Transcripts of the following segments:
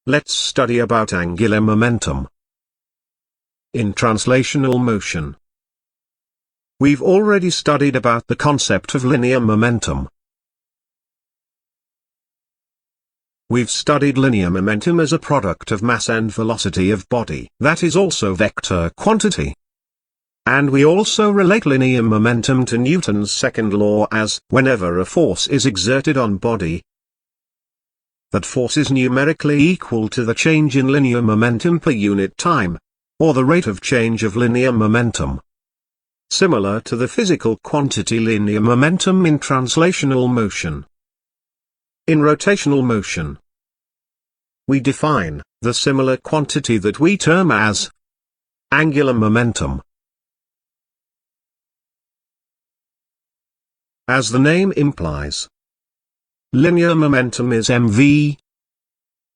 let's study about angular momentum. In translational motion, we've already studied about the concept of linear momentum. We've studied linear momentum as a product of mass and velocity of body that is also vector quantity. And we also relate linear momentum to Newton's second law as, whenever a force is exerted on body, that force is numerically equal to the change in linear momentum per unit time, or the rate of change of linear momentum. Similar to the physical quantity linear momentum in translational motion. In rotational motion, we define the similar quantity that we term as angular momentum. As the name implies, linear momentum is mv.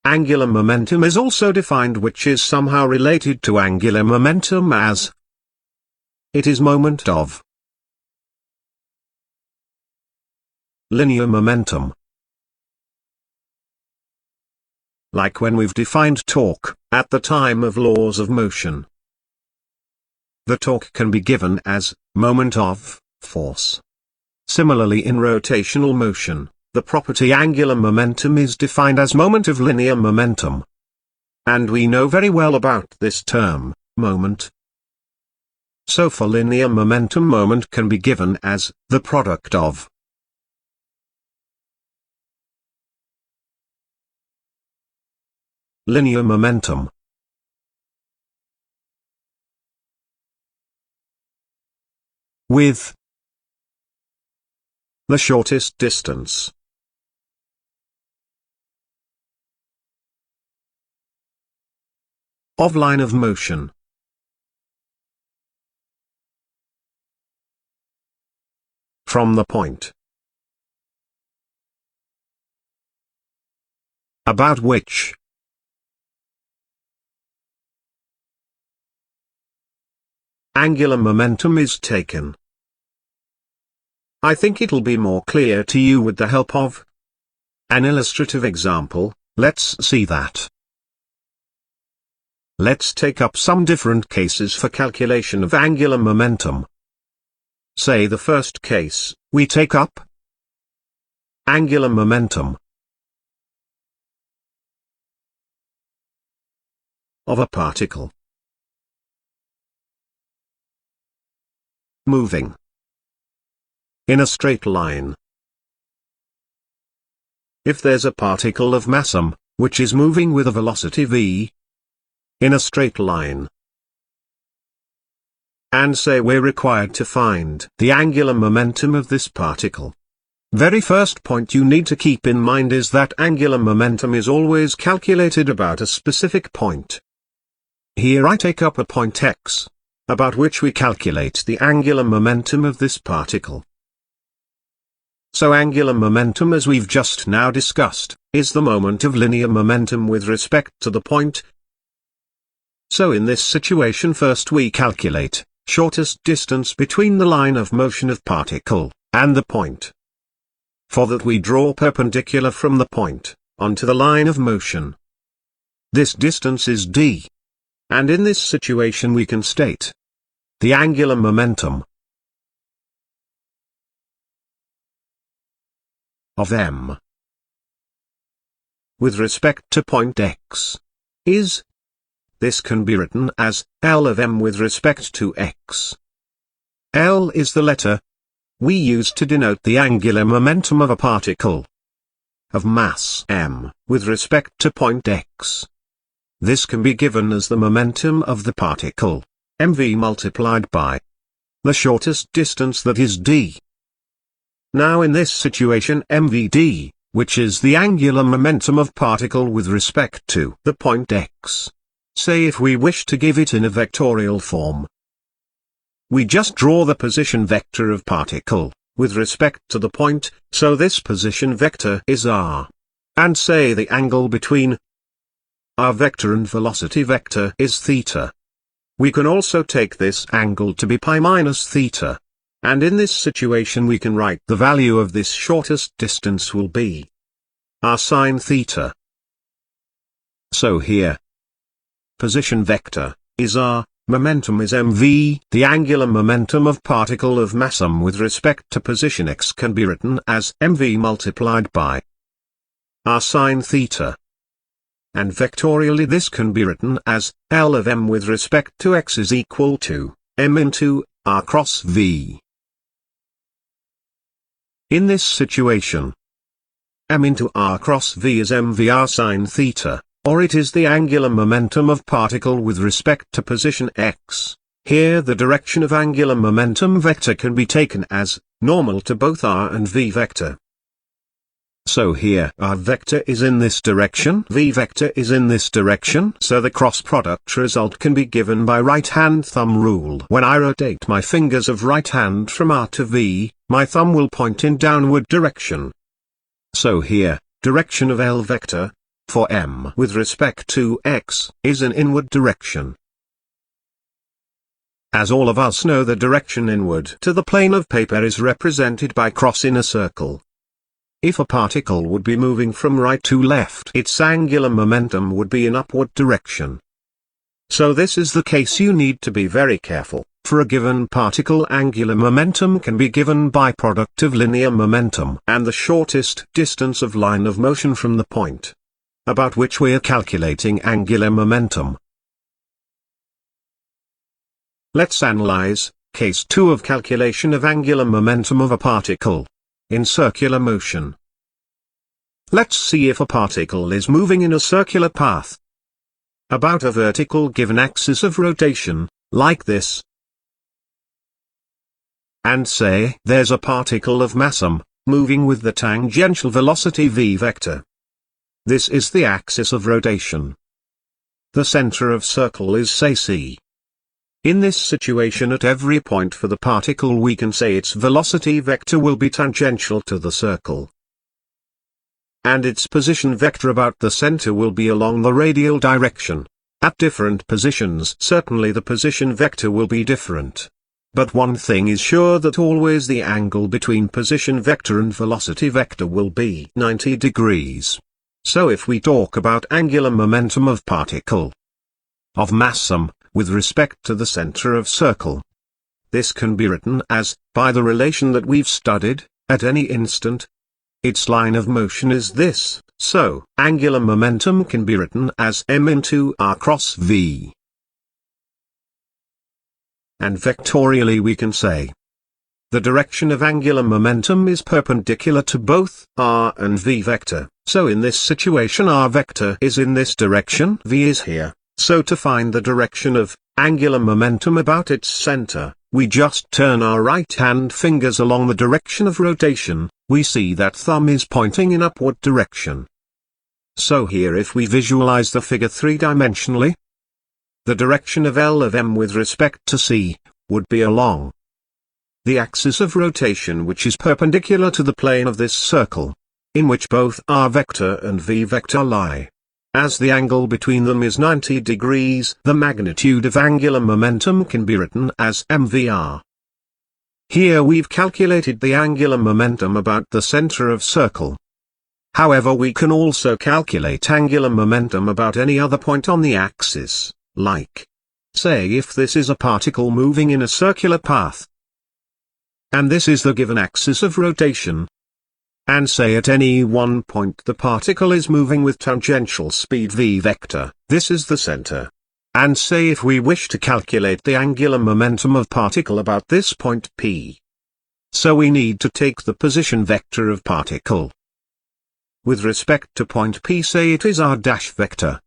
Angular momentum is also defined, which is somehow related to angular momentum, as it is moment of linear momentum. Like when we've defined torque at the time of laws of motion. The torque can be given as moment of force. Similarly, in rotational motion, the property angular momentum is defined as moment of linear momentum. And we know very well about this term, moment. So for linear momentum, moment can be given as the product of linear momentum with the shortest distance of line of motion from the point about which angular momentum is taken. I think it'll be more clear to you with the help of an illustrative example. Let's see that. Let's take up some different cases for calculation of angular momentum. Say the first case, we take up angular momentum of a particle moving in a straight line. If there's a particle of mass m, which is moving with a velocity v, in a straight line, and say we're required to find the angular momentum of this particle. Very first point you need to keep in mind is that angular momentum is always calculated about a specific point. Here I take up a point x, about which we calculate the angular momentum of this particle. So angular momentum, as we've just now discussed, is the moment of linear momentum with respect to the point. So in this situation, first we calculate shortest distance between the line of motion of particle and the point. For that we draw perpendicular from the point onto the line of motion. This distance is d. And in this situation we can state the angular momentum of m with respect to point x is, this can be written as L of m with respect to x. L is the letter we use to denote the angular momentum of a particle of mass m with respect to point x. This can be given as the momentum of the particle, mv multiplied by the shortest distance, that is d. Now in this situation mvd, which is the angular momentum of particle with respect to the point x. Say if we wish to give it in a vectorial form, we just draw the position vector of particle with respect to the point, so this position vector is r. And say the angle between r vector and velocity vector is theta. We can also take this angle to be pi minus theta. And in this situation we can write the value of this shortest distance will be r sine theta. So here, position vector is r, momentum is mv. The angular momentum of particle of mass m with respect to position x can be written as mv multiplied by r sine theta. And vectorially this can be written as L of m with respect to x is equal to m into r cross v. In this situation, m into r cross v is mv r sine theta, or it is the angular momentum of particle with respect to position x. Here the direction of angular momentum vector can be taken as normal to both r and v vector. So here r vector is in this direction, v vector is in this direction, so the cross product result can be given by right-hand thumb rule. When I rotate my fingers of right hand from r to v, my thumb will point in downward direction. So here, direction of L vector, for m with respect to x, is in inward direction. As all of us know, the direction inward to the plane of paper is represented by cross in a circle. If a particle would be moving from right to left, its angular momentum would be in upward direction. So this is the case you need to be very careful. For a given particle, angular momentum can be given by product of linear momentum and the shortest distance of line of motion from the point about which we are calculating angular momentum. Let's analyze case 2 of calculation of angular momentum of a particle in circular motion. Let's see if a particle is moving in a circular path about a vertical given axis of rotation, like this. And say there's a particle of mass m, moving with the tangential velocity v vector. This is the axis of rotation. The center of circle is say C. In this situation, at every point for the particle we can say its velocity vector will be tangential to the circle. And its position vector about the center will be along the radial direction. At different positions certainly the position vector will be different. But one thing is sure, that always the angle between position vector and velocity vector will be 90 degrees. So if we talk about angular momentum of particle of mass m, with respect to the center of circle, this can be written as, by the relation that we've studied, at any instant, its line of motion is this, so angular momentum can be written as m into r cross v. And vectorially we can say the direction of angular momentum is perpendicular to both r and v vector, so in this situation r vector is in this direction, v is here. So to find the direction of angular momentum about its center, we just turn our right hand fingers along the direction of rotation. We see that thumb is pointing in upward direction. So here if we visualize the figure three-dimensionally, the direction of L of m with respect to C would be along the axis of rotation, which is perpendicular to the plane of this circle, in which both r vector and v vector lie. As the angle between them is 90 degrees, the magnitude of angular momentum can be written as mvr. Here we've calculated the angular momentum about the center of circle. However, we can also calculate angular momentum about any other point on the axis, like, say if this is a particle moving in a circular path, and this is the given axis of rotation, and say at any one point the particle is moving with tangential speed v vector, this is the center. And say if we wish to calculate the angular momentum of particle about this point P. So we need to take the position vector of particle. With respect to point P, say it is r dash vector.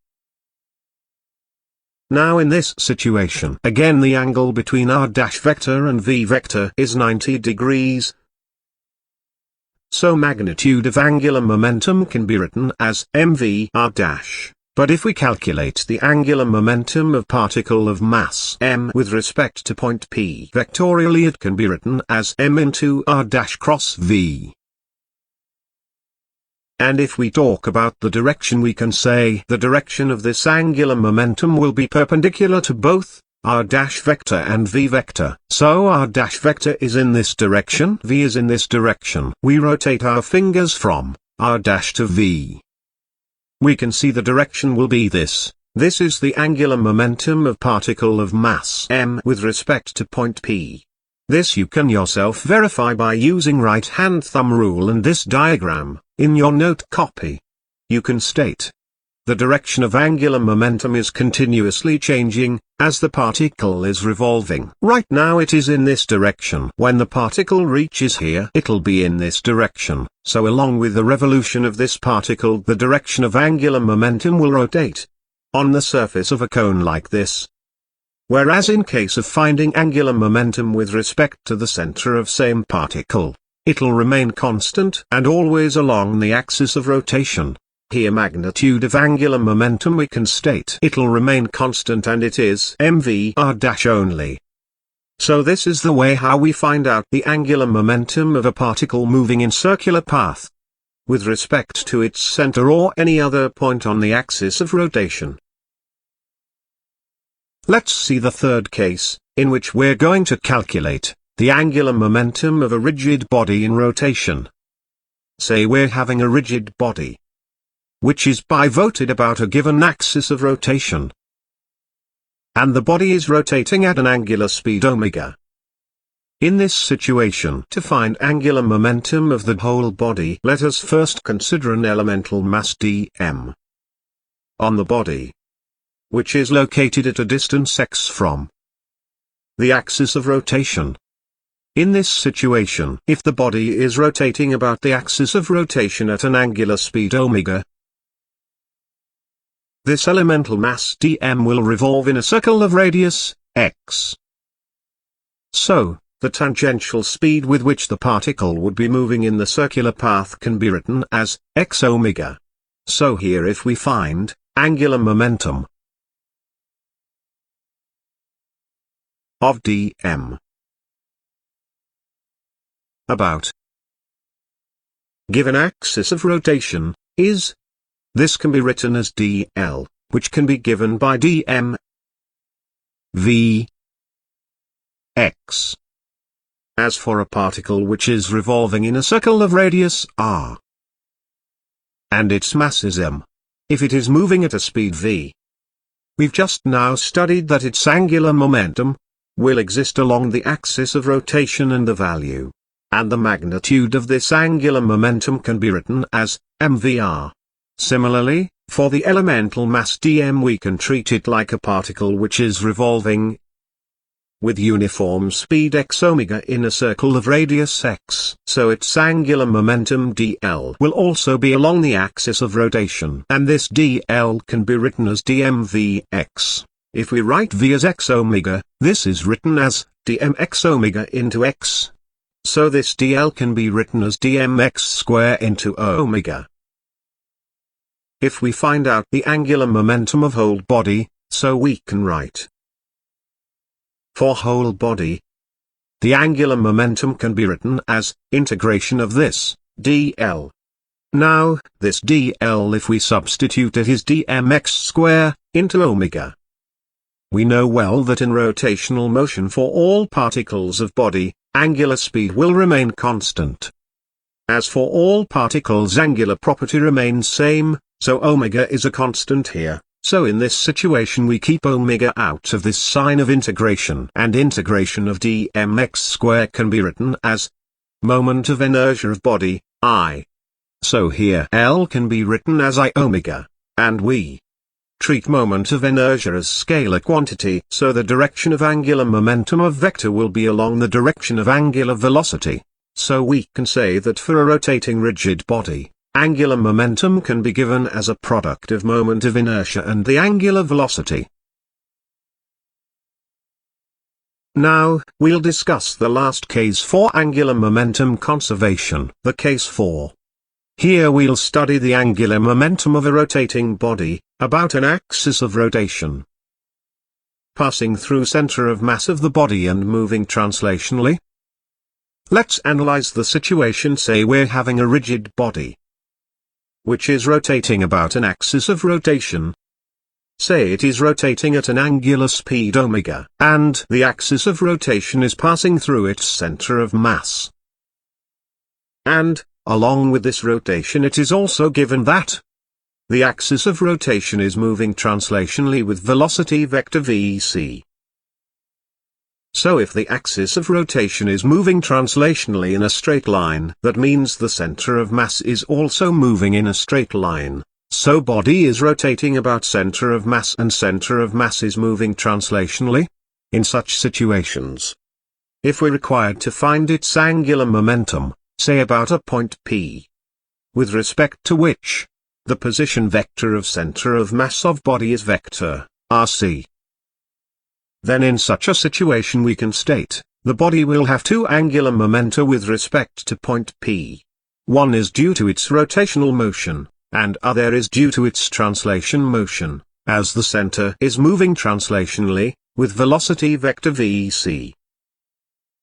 Now in this situation, again the angle between r dash vector and v vector is 90 degrees. So magnitude of angular momentum can be written as mv r dash. But if we calculate the angular momentum of particle of mass m with respect to point P vectorially, it can be written as m into r dash cross v. And if we talk about the direction, we can say the direction of this angular momentum will be perpendicular to both r dash vector and v vector. So r dash vector is in this direction, v is in this direction. We rotate our fingers from r dash to v. we can see the direction will be this. This is the angular momentum of particle of mass m with respect to point P. This you can yourself verify by using right-hand thumb rule and this diagram, in your note copy. You can state the direction of angular momentum is continuously changing, as the particle is revolving. Right now it is in this direction. When the particle reaches here, it'll be in this direction, so along with the revolution of this particle the direction of angular momentum will rotate on the surface of a cone like this. Whereas in case of finding angular momentum with respect to the center of same particle, it'll remain constant and always along the axis of rotation. Here magnitude of angular momentum we can state it'll remain constant and it is mvr- only. So this is the way how we find out the angular momentum of a particle moving in circular path with respect to its center or any other point on the axis of rotation. Let's see the third case, in which we're going to calculate the angular momentum of a rigid body in rotation. Say we're having a rigid body which is pivoted about a given axis of rotation, and the body is rotating at an angular speed omega. In this situation, to find angular momentum of the whole body, let us first consider an elemental mass dm on the body, which is located at a distance x from the axis of rotation. In this situation, if the body is rotating about the axis of rotation at an angular speed omega, this elemental mass dm will revolve in a circle of radius, x. So, the tangential speed with which the particle would be moving in the circular path can be written as x omega. So here if we find angular momentum of dm about given axis of rotation, this can be written as dl, which can be given by dm v x. As for a particle which is revolving in a circle of radius r, and its mass is m, if it is moving at a speed v, we've just now studied that its angular momentum will exist along the axis of rotation and the value and the magnitude of this angular momentum can be written as mvr. Similarly, for the elemental mass dm we can treat it like a particle which is revolving with uniform speed x omega in a circle of radius x. So its angular momentum dl will also be along the axis of rotation. And this dl can be written as dmvx. If we write v as x omega, this is written as dmx omega into x. So this dl can be written as dmx square into omega. If we find out the angular momentum of whole body, so we can write for whole body, the angular momentum can be written as integration of this dl. Now, this dl if we substitute it is dmx square into omega. We know well that in rotational motion for all particles of body, angular speed will remain constant. As for all particles angular property remains same, so omega is a constant here, so in this situation we keep omega out of this sign of integration. And integration of dmx square can be written as moment of inertia of body, I. So here L can be written as I omega, and we treat moment of inertia as scalar quantity, so the direction of angular momentum of vector will be along the direction of angular velocity. So we can say that for a rotating rigid body, angular momentum can be given as a product of moment of inertia and the angular velocity. Now, we'll discuss the last case for angular momentum conservation, the case 4. Here we'll study the angular momentum of a rotating body, about an axis of rotation, passing through center of mass of the body and moving translationally. Let's analyze the situation. Say we're having a rigid body which is rotating about an axis of rotation. Say it is rotating at an angular speed omega, and the axis of rotation is passing through its center of mass. And, along with this rotation it is also given that the axis of rotation is moving translationally with velocity vector vc. So if the axis of rotation is moving translationally in a straight line, that means the center of mass is also moving in a straight line. So body is rotating about center of mass and center of mass is moving translationally. In such situations, if we're required to find its angular momentum, say about a point P, with respect to which the position vector of center of mass of body is vector rc, then in such a situation we can state, the body will have two angular momenta with respect to point P. One is due to its rotational motion, and other is due to its translation motion, as the center is moving translationally, with velocity vector vc.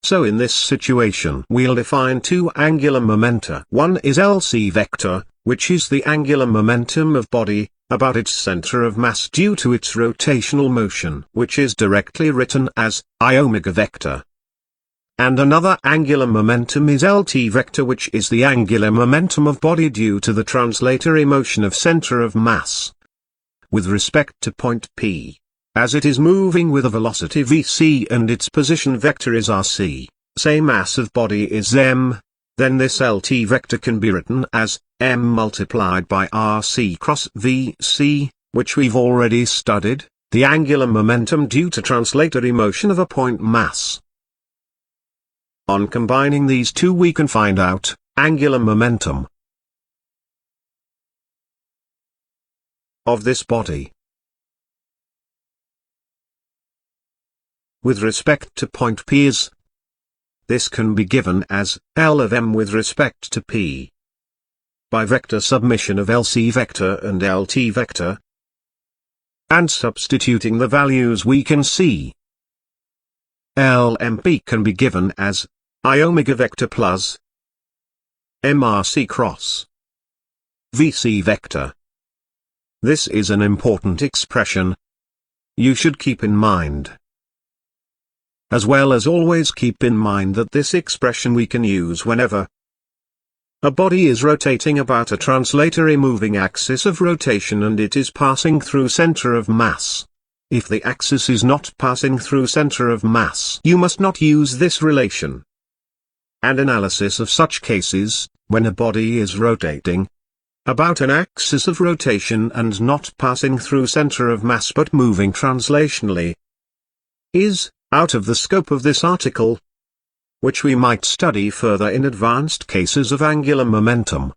So in this situation we'll define two angular momenta. One is lc vector, which is the angular momentum of body, about its center of mass due to its rotational motion, which is directly written as I omega vector. And another angular momentum is lt vector, which is the angular momentum of body due to the translatory motion of center of mass with respect to point P, as it is moving with a velocity vc and its position vector is rc, say mass of body is m, then this lt vector can be written as m multiplied by rc cross vc, which we've already studied, the angular momentum due to translatory motion of a point mass. On combining these two we can find out angular momentum of this body with respect to point P is, this can be given as L of m with respect to P by vector submission of lc vector and lt vector, and substituting the values we can see. Lmp can be given as I omega vector plus mrc cross vc vector. This is an important expression you should keep in mind. As well as always keep in mind that this expression we can use whenever a body is rotating about a translatory moving axis of rotation and it is passing through center of mass. If the axis is not passing through center of mass, you must not use this relation. And analysis of such cases, when a body is rotating about an axis of rotation and not passing through center of mass but moving translationally, is out of the scope of this article, which we might study further in advanced cases of angular momentum.